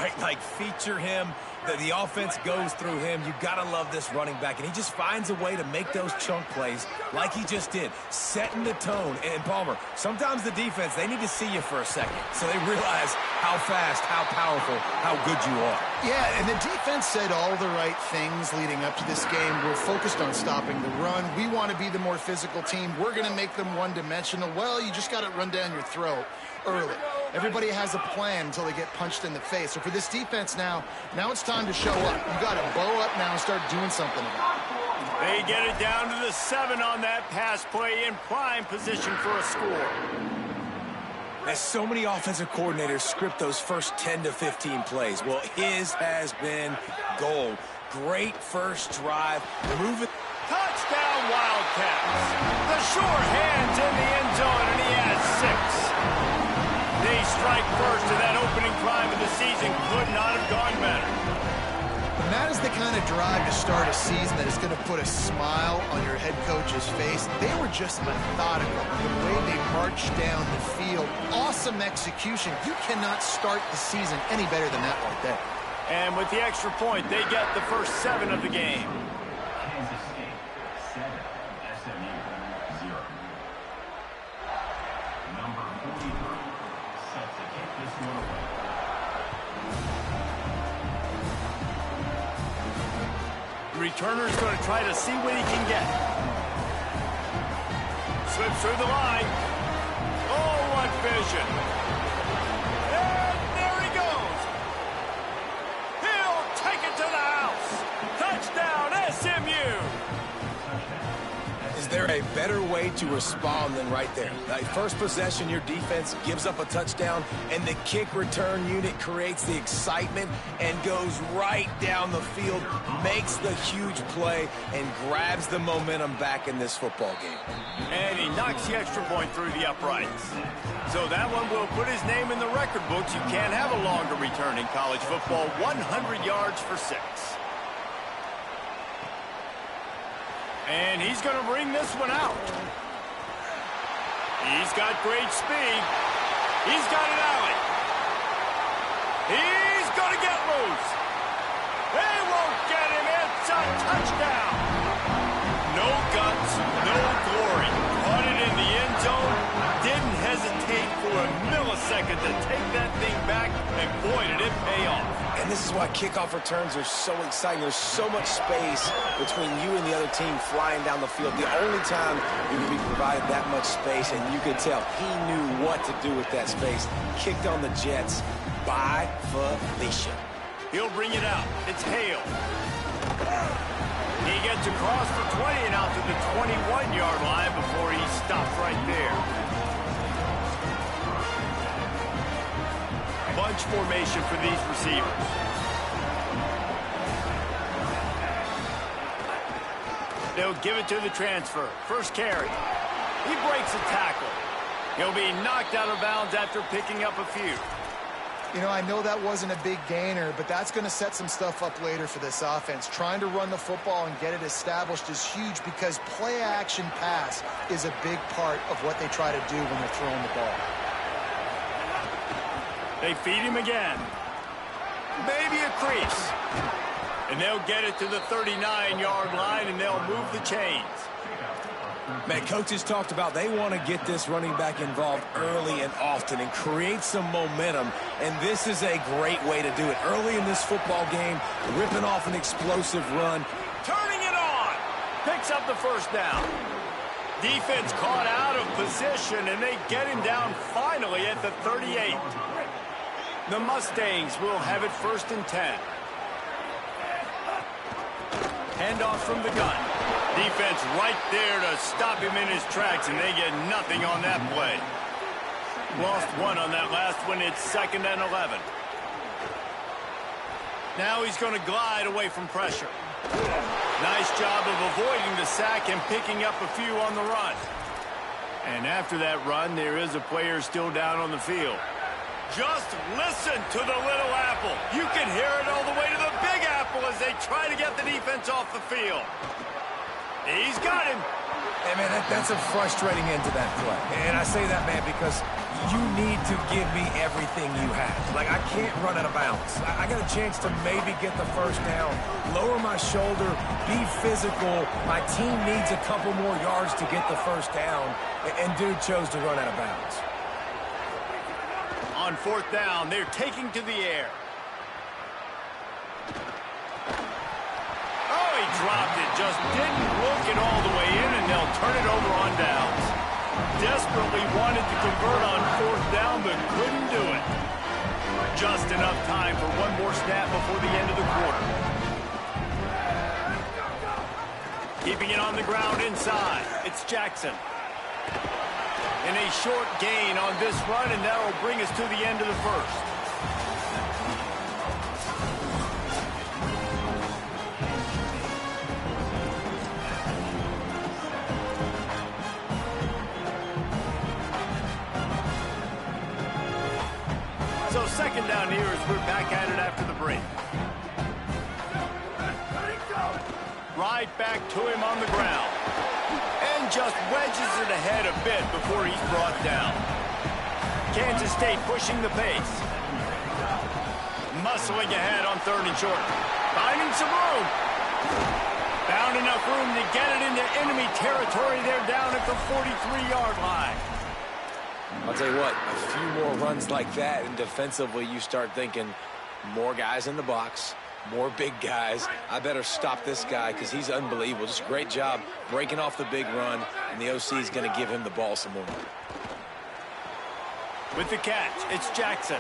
right? Like, feature him. The offense goes through him. You got to love this running back. And he just finds a way to make those chunk plays like he just did, setting the tone. And, Palmer, sometimes the defense, they need to see you for a second so they realize how fast, how powerful, how good you are. Yeah, and the defense said all the right things leading up to this game. We're focused on stopping the run. We want to be the more physical team. We're going to make them one-dimensional. Well, you just got to run down your throat early. Everybody has a plan until they get punched in the face. So for this defense now it's time to show up. You got to bow up now and start doing something about it. They get it down to the 7 on that pass play in prime position for a score. As so many offensive coordinators script those first 10 to 15 plays, well, his has been gold. Great first drive. Move it. Touchdown, Wildcats. The short hands in the end zone, and he has 6. They strike first, and that opening drive of the season could not have gone better. And that is the kind of drive to start a season that is going to put a smile on your head coach's face. They were just methodical. The way they marched down the field, awesome execution. You cannot start the season any better than that right there. And with the extra point, they get the first 7 of the game. Kansas State 7, SMU 0. Number 43 set to kick this one away. Returner's going to try to see what he can get. Slips through the line. Oh, what vision. And there he goes. He'll take it to the house. Touchdown, SMU. Is there a better way to respond than right there? Like, first possession, your defense gives up a touchdown, and the kick return unit creates the excitement and goes right down the field, makes the huge play, and grabs the momentum back in this football game. And he knocks the extra point through the uprights. So that one will put his name in the record books. You can't have a longer return in college football. 100 yards for 6. And he's going to bring this one out. He's got great speed. He's got an alley. He's going to get loose. They won't get him. It's a touchdown. No guts, no glory. Caught it in the end zone. Didn't hesitate for a millisecond to take that thing back. And boy, did it pay off. And this is why kickoff returns are so exciting. There's so much space between you and the other team flying down the field. The only time you can be provided that much space, and you could tell he knew what to do with that space. Kicked on the Jets by Felicia. He'll bring it out. It's Hale. He gets across the 20 and out to the 21-yard line before he stops right there. Bunch formation for these receivers. They'll give it to the transfer. First carry. He breaks a tackle. He'll be knocked out of bounds after picking up a few. You know, I know that wasn't a big gainer, but that's going to set some stuff up later for this offense. Trying to run the football and get it established is huge because play-action pass is a big part of what they try to do when they're throwing the ball. They feed him again. Maybe a crease. And they'll get it to the 39-yard line, and they'll move the chains. Man, coaches talked about they want to get this running back involved early and often and create some momentum, and this is a great way to do it. Early in this football game, ripping off an explosive run. Turning it on. Picks up the first down. Defense caught out of position, and they get him down finally at the 38. The Mustangs will have it 1st and 10. Handoff from the gun. Defense right there to stop him in his tracks, and they get nothing on that play. Lost 1 on that last one. It's 2nd and 11. Now he's going to glide away from pressure. Nice job of avoiding the sack and picking up a few on the run. And after that run, there is a player still down on the field. Just listen to the little apple. You can hear it all the way to the big apple as they try to get the defense off the field. He's got him. Hey, man, that's a frustrating end to that play. And I say that, man, because you need to give me everything you have. Like, I can't run out of bounds. I got a chance to maybe get the first down, lower my shoulder, be physical. My team needs a couple more yards to get the first down, and dude chose to run out of bounds. On fourth down, they're taking to the air. Oh, he dropped it. Just didn't look it all the way in, and they'll turn it over on downs. Desperately wanted to convert on fourth down, but couldn't do it. Just enough time for one more snap before the end of the quarter. Keeping it on the ground inside. It's Jackson. And a short gain on this run, and that will bring us to the end of the first. So second down here as we're back at it after the break. Right back to him on the ground. And just wedges it ahead a bit before he's brought down. Kansas State pushing the pace. Muscling ahead on third and short. Finding some room. Found enough room to get it into enemy territory. They're down at the 43-yard line. I'll tell you what, a few more runs like that, and defensively you start thinking more guys in the box, more big guys. I better stop this guy because he's unbelievable. Just a great job breaking off the big run, and the OC is going to give him the ball some more. With the catch, it's Jackson.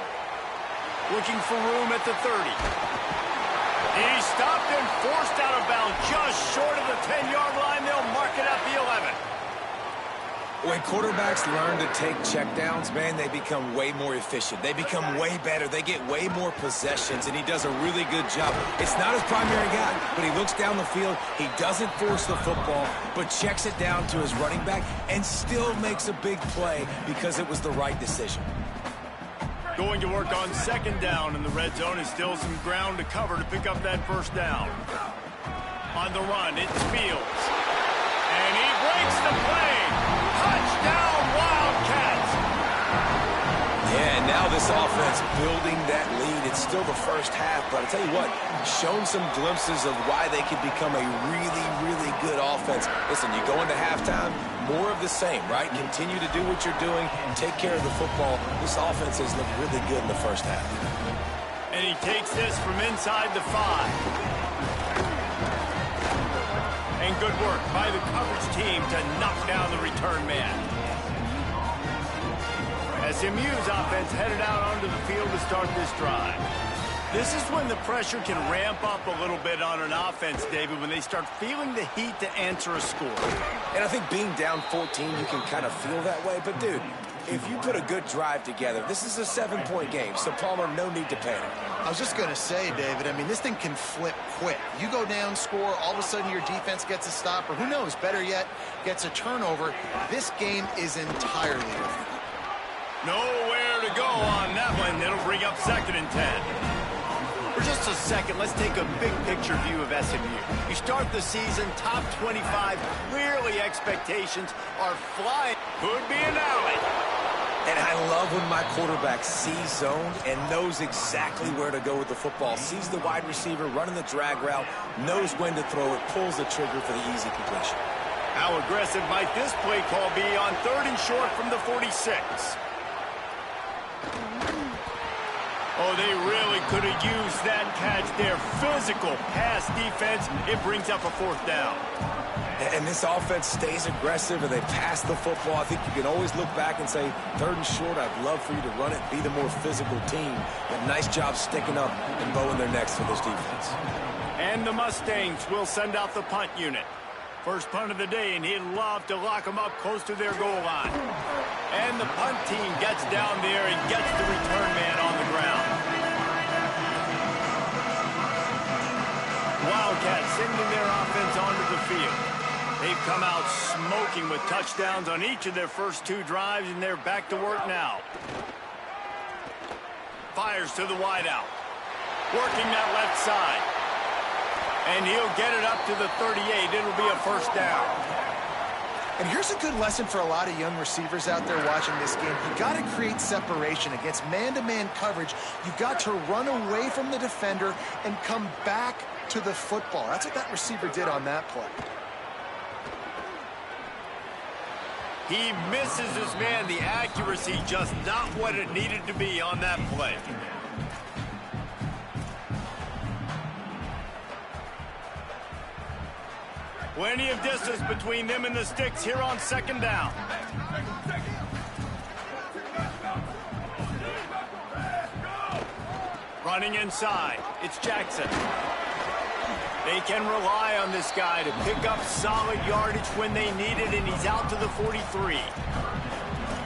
Looking for room at the 30. He stopped and forced out of bounds just short of the 10-yard line. They'll mark it at the 11. When quarterbacks learn to take checkdowns, man, they become way more efficient. They become way better. They get way more possessions, and he does a really good job. It's not his primary guy, but he looks down the field. He doesn't force the football, but checks it down to his running back and still makes a big play because it was the right decision. Going to work on second down in the red zone is still some ground to cover to pick up that first down. On the run, it's Fields. And he breaks the play. Touchdown, Wildcats! Yeah, and now this offense building that lead. It's still the first half, but I'll tell you what, shown some glimpses of why they could become a really, really good offense. Listen, you go into halftime, more of the same, right? Continue to do what you're doing, take care of the football. This offense has looked really good in the first half. And he takes this from inside the 5. And good work by the coverage team to knock down the return man. SMU's offense headed out onto the field to start this drive. This is when the pressure can ramp up a little bit on an offense, David, when they start feeling the heat to answer a score. And I think being down 14, you can kind of feel that way. But, dude, if you put a good drive together, this is a 7-point game, so Palmer, no need to panic. I was just going to say, David, I mean, this thing can flip quick. You go down, score, all of a sudden your defense gets a stop, or who knows, better yet, gets a turnover. This game is entirely different. Nowhere to go on that one. It'll bring up second and 10. For just a second, let's take a big picture view of SMU. You start the season top 25. Clearly expectations are flying. Could be an alley. And I love when my quarterback sees zone and knows exactly where to go with the football. Sees the wide receiver running the drag route, knows when to throw it, pulls the trigger for the easy completion. How aggressive might this play call be on third and short from the 46? Oh, they really could have used that catch there. Physical pass defense. It brings up a fourth down. And this offense stays aggressive and they pass the football. I think you can always look back and say, third and short, I'd love for you to run it, be the more physical team. But nice job sticking up and bowing their necks for this defense. And the Mustangs will send out the punt unit. First punt of the day, and he'd love to lock them up close to their goal line. And the punt team gets down there and gets the return man on the ground. Wildcats sending their offense onto the field. They've come out smoking with touchdowns on each of their first 2 drives, and they're back to work now. Fires to the wideout. Working that left side. And he'll get it up to the 38. It'll be a first down. And here's a good lesson for a lot of young receivers out there watching this game. You got to create separation against man-to-man coverage. You got to run away from the defender and come back to the football. That's what that receiver did on that play. He misses his man. The accuracy just not what it needed to be on that play. Plenty of distance between them and the sticks here on second down. Running inside, it's Jackson. They can rely on this guy to pick up solid yardage when they need it, and he's out to the 43.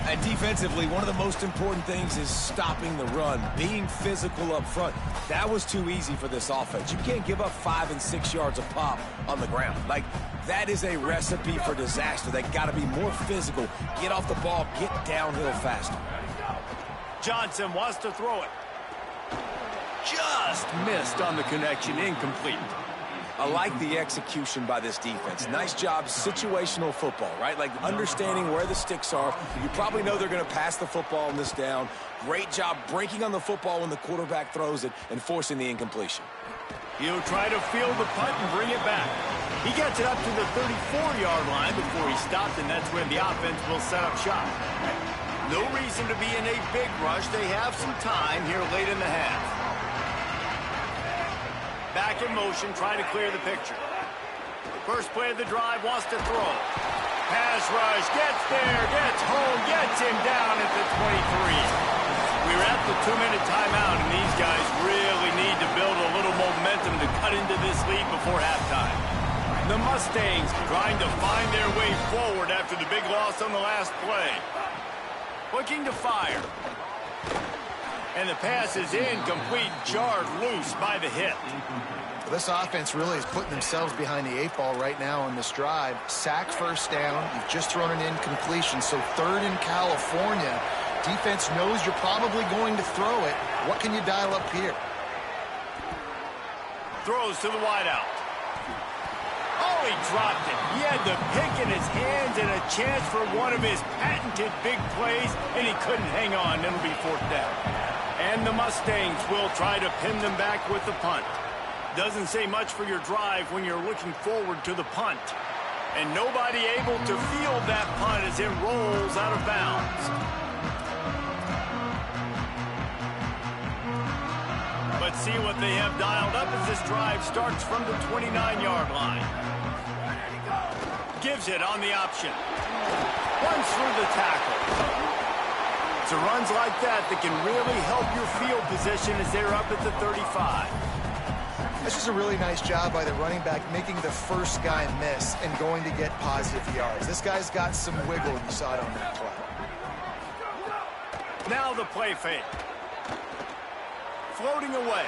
And defensively, one of the most important things is stopping the run, being physical up front. That was too easy for this offense. You can't give up 5 and 6 yards a pop on the ground. Like, that is a recipe for disaster. They got to be more physical, get off the ball, get downhill faster. Johnson wants to throw it. Just missed on the connection, incomplete. I like the execution by this defense. Nice job, situational football, right? Like understanding where the sticks are. You probably know they're going to pass the football on this down. Great job breaking on the football when the quarterback throws it and forcing the incompletion. He'll try to field the punt and bring it back. He gets it up to the 34-yard line before he stops, and that's when the offense will set up shop. No reason to be in a big rush. They have some time here late in the half. Back in motion, trying to clear the picture. First play of the drive, wants to throw. Pass rush, gets there, gets home, gets him down at the 23. We're at the 2-minute timeout, and these guys really need to build a little momentum to cut into this lead before halftime. The Mustangs trying to find their way forward after the big loss on the last play. Looking to fire. And the pass is incomplete, jarred loose by the hit. Well, this offense really is putting themselves behind the 8 ball right now on this drive. Sack first down. You've just thrown an incompletion, so third in California. Defense knows you're probably going to throw it. What can you dial up here? Throws to the wideout. Oh, he dropped it. He had the pick in his hands and a chance for one of his patented big plays, and he couldn't hang on. It'll be 4th down. And the Mustangs will try to pin them back with the punt. Doesn't say much for your drive when you're looking forward to the punt. And nobody able to field that punt as it rolls out of bounds. Let's see what they have dialed up as this drive starts from the 29-yard line. Gives it on the option. Runs through the tackle. It's runs like that can really help your field position as they're up at the 35. This is a really nice job by the running back making the first guy miss and going to get positive yards. This guy's got some wiggle, and you saw it on that play. Now the play fake. Floating away.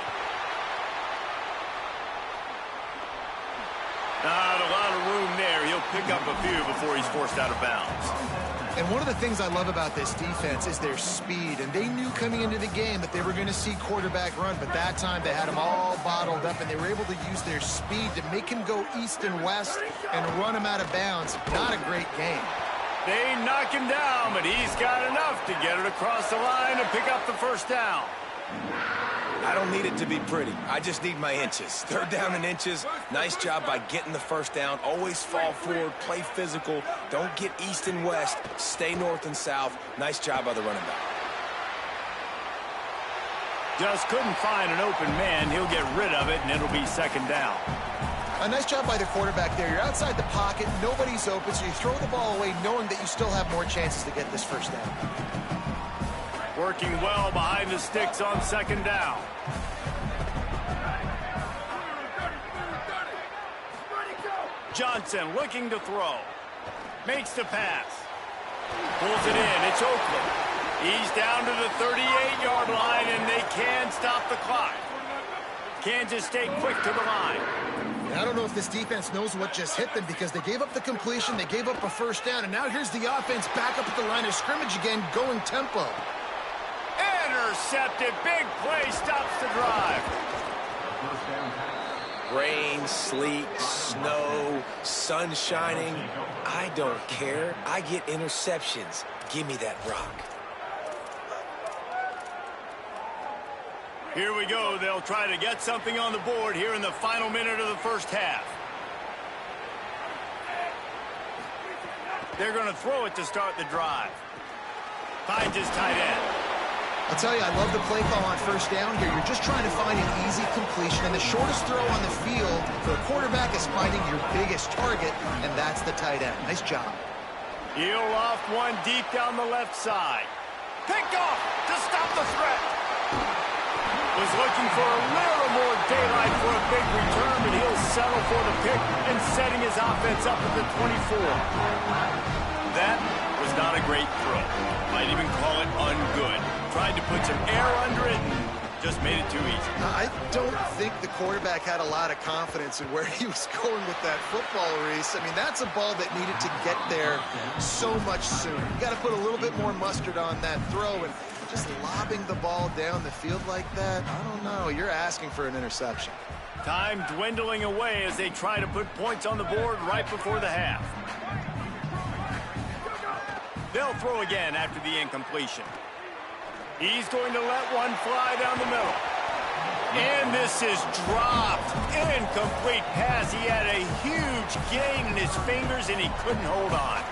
Not a lot of room there. He'll pick up a few before he's forced out of bounds. And one of the things I love about this defense is their speed. And they knew coming into the game that they were going to see quarterback run. But that time they had him all bottled up, and they were able to use their speed to make him go east and west and run him out of bounds. Not a great game. They knock him down, but he's got enough to get it across the line and pick up the first down. I don't need it to be pretty. I just need my inches. 3rd down and inches. Nice job by getting the first down. Always fall forward, play physical. Don't get east and west. Stay north and south. Nice job by the running back. Just couldn't find an open man. He'll get rid of it, and it'll be 2nd down. A nice job by the quarterback there. You're outside the pocket. Nobody's open, so you throw the ball away knowing that you still have more chances to get this first down. Working well behind the sticks on 2nd down. Johnson looking to throw. Makes the pass. Pulls it in. It's Oakland. He's down to the 38-yard line, and they can stop the clock. Kansas State quick to the line. I don't know if this defense knows what just hit them because they gave up the completion, they gave up a first down, and now here's the offense back up at the line of scrimmage again, going tempo. Intercepted. Big play stops the drive. Rain, sleet, snow, sun shining. I don't care. I get interceptions. Give me that rock. Here we go. They'll try to get something on the board here in the final minute of the first half. They're going to throw it to start the drive. Finds his tight end. I'll tell you, I love the play call on first down here. You're just trying to find an easy completion, and the shortest throw on the field for a quarterback is finding your biggest target, and that's the tight end. Nice job. He'll off one deep down the left side. Picked off to stop the threat. Was looking for a little more daylight for a big return, but he'll settle for the pick and setting his offense up at the 24. That was not a great throw. Might even call it ungood. Tried to put some air under it and just made it too easy. I don't think the quarterback had a lot of confidence in where he was going with that football, Reese. I mean, that's a ball that needed to get there so much sooner. You got to put a little bit more mustard on that throw, and just lobbing the ball down the field like that, I don't know. You're asking for an interception. Time dwindling away as they try to put points on the board right before the half. They'll throw again after the incompletion. He's going to let one fly down the middle. And this is dropped. Incomplete pass. He had a huge gain in his fingers, and he couldn't hold on.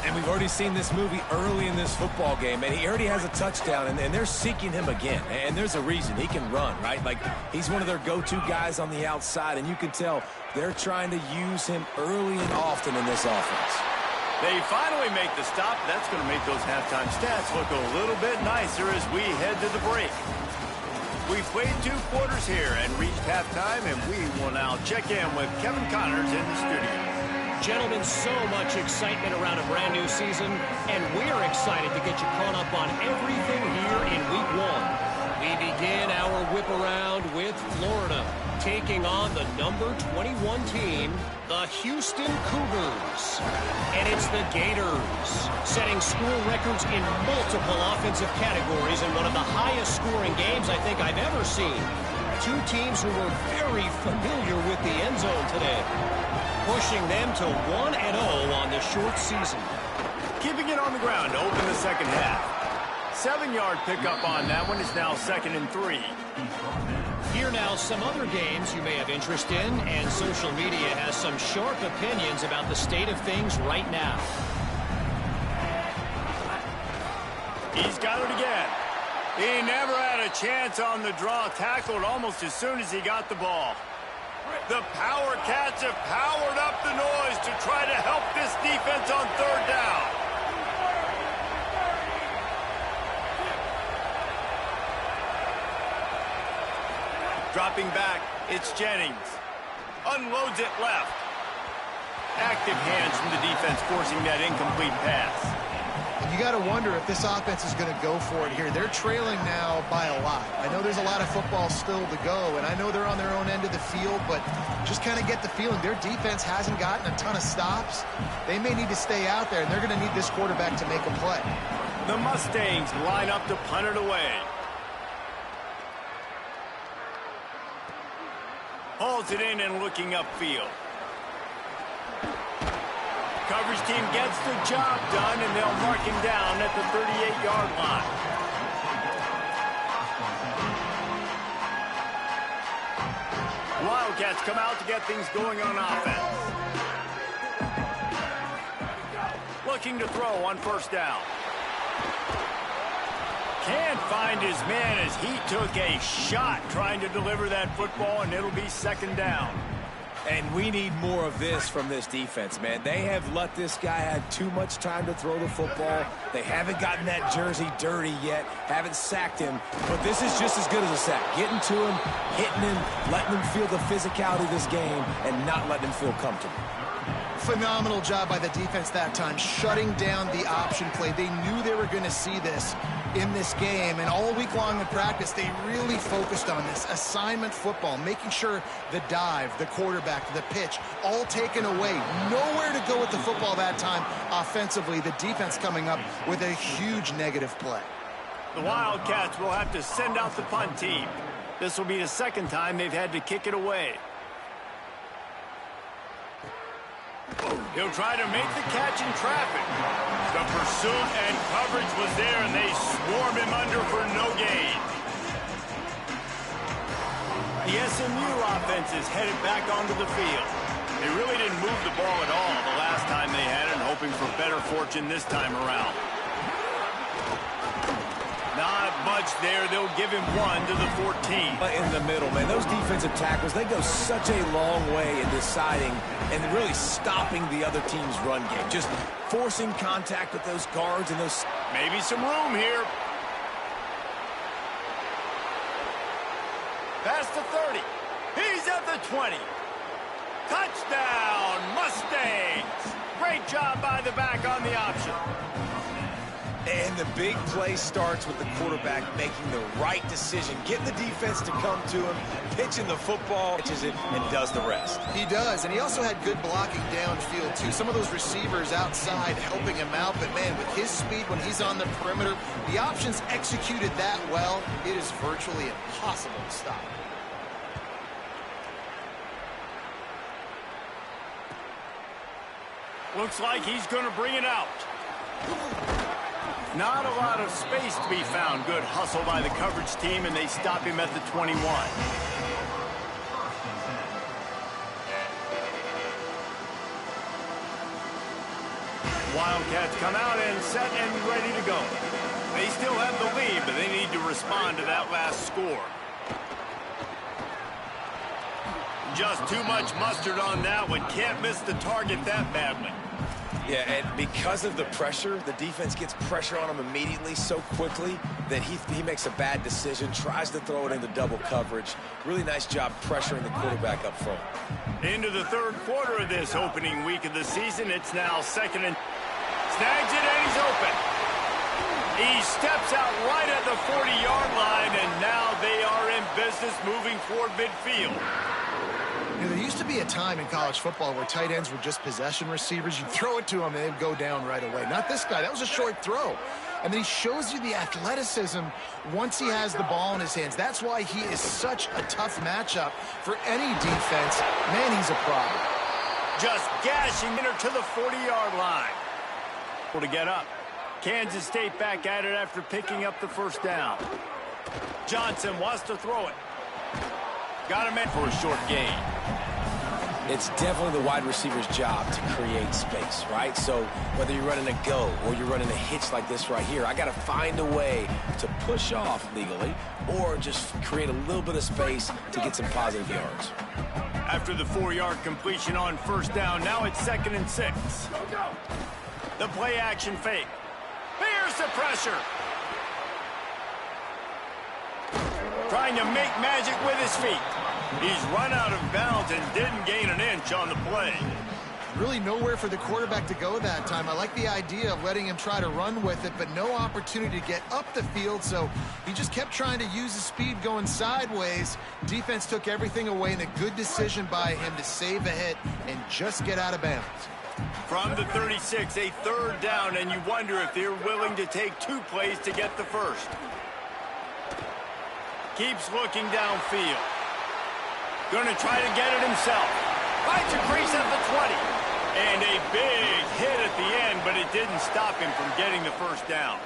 And we've already seen this movie early in this football game, and he already has a touchdown, and they're seeking him again. And there's a reason. He can run, right? Like, he's one of their go-to guys on the outside, and you can tell they're trying to use him early and often in this offense. They finally make the stop. That's going to make those halftime stats look a little bit nicer as we head to the break. We've played 2 quarters here and reached halftime, and we will now check in with Kevin Connors in the studio. Gentlemen, so much excitement around a brand new season, and we're excited to get you caught up on everything here in Week 1. We begin our whip around with Florida, taking on the number 21 team, the Houston Cougars. And it's the Gators, setting school records in multiple offensive categories in one of the highest scoring games I think I've ever seen. 2 teams who were very familiar with the end zone today, pushing them to 1-0 on the short season. Keeping it on the ground to open the second half. 7-yard pickup on that one. Is now 2nd and 3. Here now some other games you may have interest in, and social media has some sharp opinions about the state of things right now. He's got it again. He never had a chance on the draw, tackled almost as soon as he got the ball. The Power Cats have powered up the noise to try to help this defense on 3rd down. Dropping back, it's Jennings. Unloads it left. Active hands from the defense forcing that incomplete pass. And you got to wonder if this offense is going to go for it here. They're trailing now by a lot. I know there's a lot of football still to go, and I know they're on their own end of the field, but just kind of get the feeling their defense hasn't gotten a ton of stops. They may need to stay out there, and they're going to need this quarterback to make a play. The Mustangs line up to punt it away. Hauls it in and looking upfield. Coverage team gets the job done, and they'll mark him down at the 38-yard line. Wildcats come out to get things going on offense. Looking to throw on 1st down. Can't find his man as he took a shot trying to deliver that football, and it'll be 2nd down. And we need more of this from this defense, man. They have let this guy have too much time to throw the football. They haven't gotten that jersey dirty yet, haven't sacked him. But this is just as good as a sack. Getting to him, hitting him, letting him feel the physicality of this game, and not letting him feel comfortable. Phenomenal job by the defense that time, shutting down the option play. They knew they were going to see this in this game, and all week long in practice, they really focused on this assignment football, making sure the dive, the quarterback, the pitch, all taken away. Nowhere to go with the football that time offensively. The defense coming up with a huge negative play. The Wildcats will have to send out the punt team. This will be the 2nd time they've had to kick it away. He'll try to make the catch in traffic. The pursuit and coverage was there, and they swarm him under for no gain. The SMU offense is headed back onto the field. They really didn't move the ball at all the last time they had it, hoping for better fortune this time around. Not much there. They'll give him 1 to the 14. In the middle, man, those defensive tackles, they go such a long way in deciding and really stopping the other team's run game. Just forcing contact with those guards and those... Maybe some room here. Past the 30. He's at the 20. Touchdown, Mustangs. Great job by the back on the option. And the big play starts with the quarterback making the right decision, getting the defense to come to him, pitching the football, pitches it, and does the rest. He does, and he also had good blocking downfield, too. Some of those receivers outside helping him out, but, man, with his speed when he's on the perimeter, the options executed that well, it is virtually impossible to stop. Looks like he's going to bring it out. Not a lot of space to be found. Good hustle by the coverage team, and they stop him at the 21. Wildcats come out and set and ready to go. They still have the lead, but they need to respond to that last score. Just too much mustard on that one. Can't miss the target that badly. Yeah, and because of the pressure, the defense gets pressure on him immediately so quickly that he makes a bad decision, tries to throw it into double coverage. Really nice job pressuring the quarterback up front. Into the third quarter of this opening week of the season. It's now second and... Snags it, and he's open. He steps out right at the 40-yard line, and now they are in business moving toward midfield. You know, there used to be a time in college football where tight ends were just possession receivers. You throw it to them, and they'd go down right away. Not this guy. That was a short throw. And then he shows you the athleticism once he has the ball in his hands. That's why he is such a tough matchup for any defense. Man, he's a problem. Just gashing her to the 40-yard line. To get up. Kansas State back at it after picking up the first down. Johnson wants to throw it. Got him in for a short gain. It's definitely the wide receiver's job to create space, right? So whether you're running a go or you're running a hitch like this right here, I got to find a way to push off legally or just create a little bit of space to get some positive yards. After the 4-yard completion on first down, now it's 2nd and 6. The play action fake. Here's the pressure. Trying to make magic with his feet. He's run out of bounds and didn't gain an inch on the play. Really nowhere for the quarterback to go that time. I like the idea of letting him try to run with it, but no opportunity to get up the field, so he just kept trying to use his speed going sideways. Defense took everything away, and a good decision by him to save a hit and just get out of bounds. From the 36, a 3rd down, and you wonder if they're willing to take 2 plays to get the first. Keeps looking downfield. Going to try to get it himself. Finds a crease at the 20. And a big hit at the end, but it didn't stop him from getting the first down.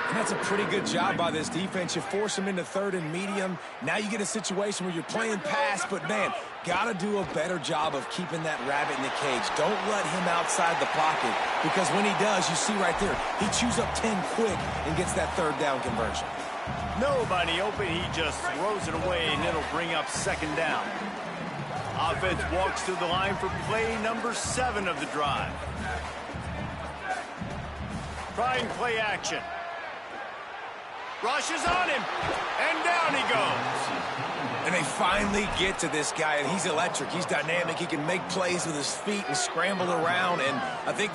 And that's a pretty good job by this defense. You force them into 3rd and medium. Now you get a situation where you're playing pass, but, man, got to do a better job of keeping that rabbit in the cage. Don't let him outside the pocket, because when he does, you see right there, he chews up 10 quick and gets that 3rd down conversion. Nobody open. He just throws it away, and it'll bring up 2nd down. Offense walks to the line for play number 7 of the drive. Trying play action. Rushes on him, and down he goes. And they finally get to this guy, and he's electric. He's dynamic. He can make plays with his feet and scramble around, and I think